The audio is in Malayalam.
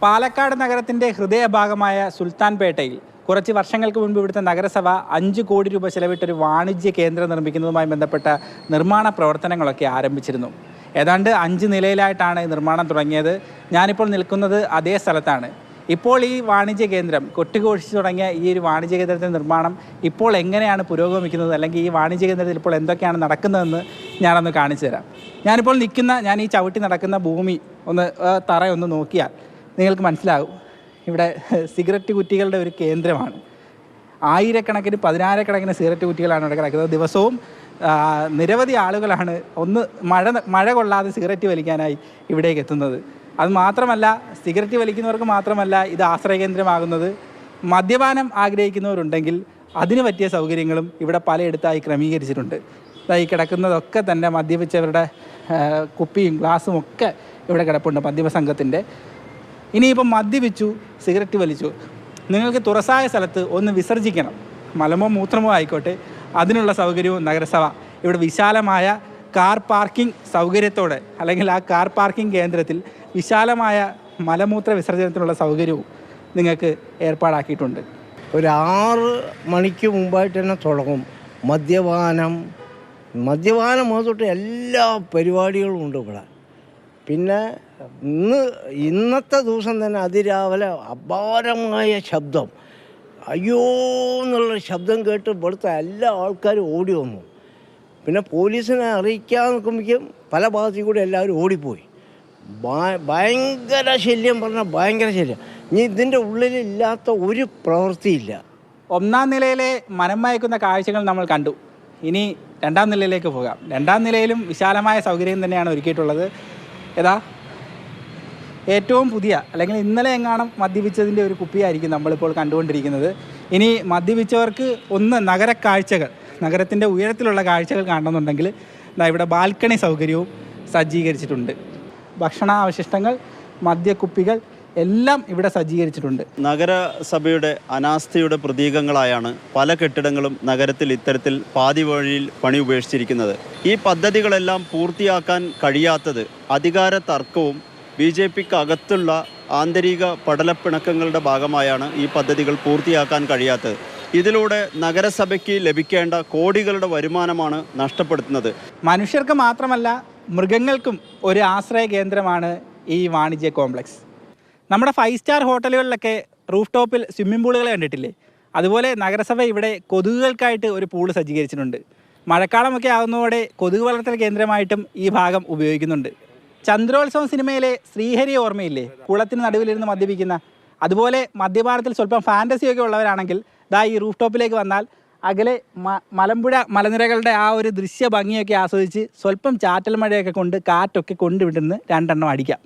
പാലക്കാട് നഗരത്തിൻ്റെ ഹൃദയഭാഗമായ സുൽത്താൻപേട്ടയിൽ കുറച്ച് വർഷങ്ങൾക്ക് മുൻപ് ഇവിടുത്തെ നഗരസഭ 5 കോടി രൂപ ചെലവിട്ടൊരു വാണിജ്യ കേന്ദ്രം നിർമ്മിക്കുന്നതുമായി ബന്ധപ്പെട്ട നിർമ്മാണ പ്രവർത്തനങ്ങളൊക്കെ ആരംഭിച്ചിരുന്നു. ഏതാണ്ട് 5 നിലയിലായിട്ടാണ് നിർമ്മാണം തുടങ്ങിയത്. ഞാനിപ്പോൾ നിൽക്കുന്നത് അതേ സ്ഥലത്താണ്. ഇപ്പോൾ ഈ വാണിജ്യ കേന്ദ്രം കൊട്ടിഘോഷിച്ച് തുടങ്ങിയ ഈ ഒരു വാണിജ്യ കേന്ദ്രത്തിൻ്റെ നിർമ്മാണം ഇപ്പോൾ എങ്ങനെയാണ് പുരോഗമിക്കുന്നത്, അല്ലെങ്കിൽ ഈ വാണിജ്യ കേന്ദ്രത്തിൽ ഇപ്പോൾ എന്തൊക്കെയാണ് നടക്കുന്നതെന്ന് ഞാനൊന്ന് കാണിച്ചു തരാം. ഞാൻ ഈ ചവിട്ടി നടക്കുന്ന ഭൂമി തറയൊന്ന് നോക്കിയാൽ നിങ്ങൾക്ക് മനസ്സിലാകും. ഇവിടെ സിഗരറ്റ് കുറ്റികളുടെ ഒരു കേന്ദ്രമാണ്. ആയിരക്കണക്കിന് 10,000-കണക്കിന് സിഗരറ്റ് കുറ്റികളാണ് ഇവിടെ കിടക്കുന്നത്. ദിവസവും നിരവധി ആളുകളാണ് മഴ കൊള്ളാതെ സിഗരറ്റ് വലിക്കാനായി ഇവിടേക്ക് എത്തുന്നത്. അത് മാത്രമല്ല, സിഗരറ്റ് വലിക്കുന്നവർക്ക് മാത്രമല്ല ഇത് ആശ്രയകേന്ദ്രമാകുന്നത്. മദ്യപാനം ആഗ്രഹിക്കുന്നവരുണ്ടെങ്കിൽ അതിന് പറ്റിയ സൗകര്യങ്ങളും ഇവിടെ പലയിടത്തായി ക്രമീകരിച്ചിട്ടുണ്ട്. ഈ കിടക്കുന്നതൊക്കെ തന്നെ മദ്യപിച്ചവരുടെ കുപ്പിയും ഗ്ലാസും ഒക്കെ ഇവിടെ കിടപ്പുണ്ട് മദ്യപ സംഘത്തിൻ്റെ. ഇനിയിപ്പം മദ്യപിച്ചു, സിഗരറ്റ് വലിച്ചു, നിങ്ങൾക്ക് തുറസായ സ്ഥലത്ത് ഒന്ന് വിസർജിക്കണം, മലമോ മൂത്രമോ ആയിക്കോട്ടെ, അതിനുള്ള സൗകര്യവും നഗരസഭ ഇവിടെ വിശാലമായ കാർ പാർക്കിംഗ് സൗകര്യത്തോടെ, അല്ലെങ്കിൽ ആ കാർ പാർക്കിംഗ് കേന്ദ്രത്തിൽ വിശാലമായ മലമൂത്ര വിസർജനത്തിനുള്ള സൗകര്യവും നിങ്ങൾക്ക് ഏർപ്പാടാക്കിയിട്ടുണ്ട്. ഒരു 6 മണിക്ക് മുമ്പായിട്ട് തന്നെ തുടങ്ങും മദ്യപാനം തൊട്ട് എല്ലാ പരിപാടികളും ഉണ്ട് ഇവിടെ. പിന്നെ ഇന്നത്തെ ദിവസം തന്നെ അതിരാവിലെ അപാരമായ ശബ്ദം, അയ്യോ എന്നുള്ള ശബ്ദം കേട്ട് ഇവിടുത്തെ എല്ലാ ആൾക്കാരും ഓടി വന്നു. പിന്നെ പോലീസിനെ അറിയിക്കാൻ നിൽക്കുമ്പോഴേക്കും പല ഭാഗത്തിൽ കൂടെ എല്ലാവരും ഓടിപ്പോയി. ഭയങ്കര ശല്യം, പറഞ്ഞാൽ ഭയങ്കര ശല്യം. ഇനി ഇതിൻ്റെ ഉള്ളിലില്ലാത്ത ഒരു പ്രവൃത്തിയില്ല. 1-ാം നിലയിലെ മനം മയക്കുന്ന കാഴ്ചകൾ നമ്മൾ കണ്ടു. ഇനി 2-ാം നിലയിലേക്ക് പോകാം. 2-ാം നിലയിലും വിശാലമായ സൗകര്യം തന്നെയാണ് ഒരുക്കിയിട്ടുള്ളത്. ഏറ്റവും പുതിയ, അല്ലെങ്കിൽ ഇന്നലെ എങ്ങാനും മദ്യപിച്ചതിൻ്റെ ഒരു കുപ്പിയായിരിക്കും നമ്മളിപ്പോൾ കണ്ടുകൊണ്ടിരിക്കുന്നത്. ഇനി മദ്യപിച്ചവർക്ക് നഗര കാഴ്ചകൾ, നഗരത്തിൻ്റെ ഉയരത്തിലുള്ള കാഴ്ചകൾ കാണണമെന്നുണ്ടെങ്കിൽ ഇവിടെ ബാൽക്കണി സൗകര്യവും സജ്ജീകരിച്ചിട്ടുണ്ട്. ഭക്ഷണാവശിഷ്ടങ്ങൾ, മദ്യക്കുപ്പികൾ എല്ലാം ഇവിടെ സജ്ജീകരിച്ചിട്ടുണ്ട്. നഗരസഭയുടെ അനാസ്ഥയുടെ പ്രതീകങ്ങളായാണ് പല കെട്ടിടങ്ങളും നഗരത്തിൽ ഇത്തരത്തിൽ പാതി വഴിയിൽ പണി ഉപേക്ഷിച്ചിരിക്കുന്നത്. ഈ പദ്ധതികളെല്ലാം പൂർത്തിയാക്കാൻ കഴിയാത്തത് അധികാര തർക്കവും BJPക്ക് അകത്തുള്ള ആന്തരിക പടലപ്പിണക്കങ്ങളുടെ ഭാഗമായാണ് ഈ പദ്ധതികൾ പൂർത്തിയാക്കാൻ കഴിയാത്തത്. ഇതിലൂടെ നഗരസഭയ്ക്ക് ലഭിക്കേണ്ട കോടികളുടെ വരുമാനമാണ് നഷ്ടപ്പെടുത്തുന്നത്. മനുഷ്യർക്ക് മാത്രമല്ല, മൃഗങ്ങൾക്കും ഒരു ആശ്രയ കേന്ദ്രമാണ് ഈ വാണിജ്യ കോംപ്ലക്സ്. നമ്മുടെ 5 സ്റ്റാർ ഹോട്ടലുകളിലൊക്കെ റൂഫ് ടോപ്പിൽ സ്വിമ്മിംഗ് പൂളുകൾ കണ്ടിട്ടില്ലേ? അതുപോലെ നഗരസഭ ഇവിടെ കൊതുകുകൾക്കായിട്ട് ഒരു പൂള് സജ്ജീകരിച്ചിട്ടുണ്ട്. മഴക്കാലമൊക്കെ ആകുന്നതോടെ കൊതുക് വളർത്തൽ കേന്ദ്രമായിട്ടും ഈ ഭാഗം ഉപയോഗിക്കുന്നുണ്ട്. ചന്ദ്രോത്സവം സിനിമയിലെ ശ്രീഹരി ഓർമ്മയില്ലേ, കുളത്തിന് നടുവിലിരുന്ന് മദ്യപിക്കുന്ന? അതുപോലെ മദ്യപാനത്തിൽ സ്വല്പം ഫാൻറ്റസിയൊക്കെ ഉള്ളവരാണെങ്കിൽ ഈ റൂഫ് ടോപ്പിലേക്ക് വന്നാൽ അകലെ മലമ്പുഴ മലനിരകളുടെ ആ ഒരു ദൃശ്യ ഭംഗിയൊക്കെ ആസ്വദിച്ച് സ്വല്പം ചാറ്റൽ മഴയൊക്കെ കൊണ്ട് കാറ്റൊക്കെ കൊണ്ടുവിടുന്ന് 2 എണ്ണം അടിക്കാം.